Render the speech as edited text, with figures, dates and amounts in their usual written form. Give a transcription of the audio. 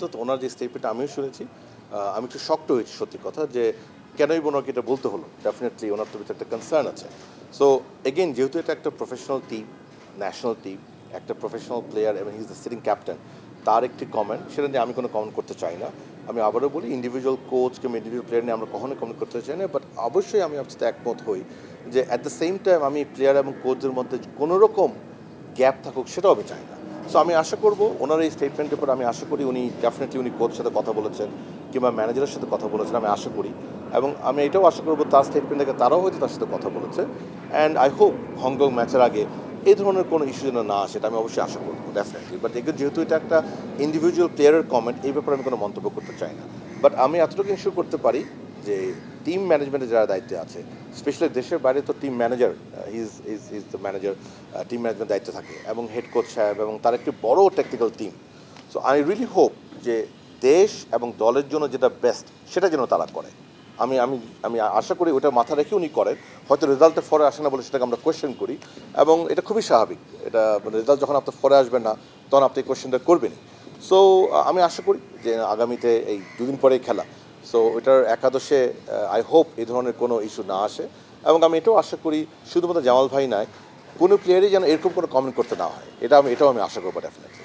তো ওনার যে স্টেটমেন্টটা আমিও শুনেছি, আমি একটু শকড হয়েছি সত্যি কথা যে কেনই ওনাকে এটা বলতে হলো। ডেফিনেটলি ওনার তো ভিতরে একটা কনসার্ন আছে। সো এগেইন যেহেতু এটা একটা প্রফেশনাল টিম, ন্যাশনাল টিম, একটা প্রফেশনাল প্লেয়ার এবং he is the sitting captain, তার একটি কমেন্ট সেটা নিয়ে আমি কোনো কমেন্ট করতে চাই না। আমি আবারও বলি ইন্ডিভিজুয়াল কোচ কিংবা ইন্ডিভিজুয়াল প্লেয়ার নিয়ে আমরা কখনোই কমেন্ট করতে চাই না, বাট অবশ্যই আমি আপনার সাথে একমত হই যে অ্যাট দ্য সেম টাইম আমি প্লেয়ার এবং কোচদের মধ্যে কোনো রকম গ্যাপ থাকুক সেটাও আমি চাই না। সো আমি আশা করব ওনার এই স্টেটমেন্টের পর আমি আশা করি উনি ডেফিনেটলি উনি কোচের সাথে কথা বলেছেন কিংবা ম্যানেজারের সাথে কথা বলেছেন, আমি আশা করি। এবং আমি এটাও আশা করব তার স্টেটমেন্ট থেকে তারাও হয়তো তার সাথে কথা বলেছে। অ্যান্ড আই হোপ হংকং ম্যাচের আগে এই ধরনের কোনো ইস্যু যেন না আসে, এটা আমি অবশ্যই আশা করবো ডেফিনেটলি। বাট যেহেতু এটা একটা ইন্ডিভিজুয়াল প্লেয়ারের কমেন্ট, এই ব্যাপারে আমি কোনো মন্তব্য করতে চাই না। বাট আমি এতটুকু ইস্যু করতে পারি যে টিম ম্যানেজমেন্টে যারা দায়িত্বে আছে, স্পেশালি দেশের বাইরে তো team manager is the manager, team management দায়িত্বে থাকে এবং হেড কোচ সাহেব এবং তার একটি বড় technical team. So I really hope যে দেশ এবং দলের জন্য যেটা বেস্ট সেটা যেন তারা করে। আমি আমি আমি আশা করি ওটা মাথা রেখে উনি করেন। হয়তো রেজাল্টের ফরে আসে না বলে সেটাকে আমরা কোয়েশ্চেন করি, এবং এটা খুবই স্বাভাবিক। এটা রেজাল্ট যখন আপনার ফরে আসবে না তখন আপনি কোয়েশ্চেনটা করবেনই। সো আমি আশা করি যে আগামীতে এই দুদিন পরেই খেলা, সো ওইটার একাদশে আই হোপ এই ধরনের কোনো ইস্যু না আসে। এবং আমি এটাও আশা করি শুধুমাত্র জামাল ভাই নয়, কোনো প্লেয়ারই যেন এরকম কোনো কমেন্ট করতে না হয়, এটাও আমি আশা করবো ডেফিনেটলি।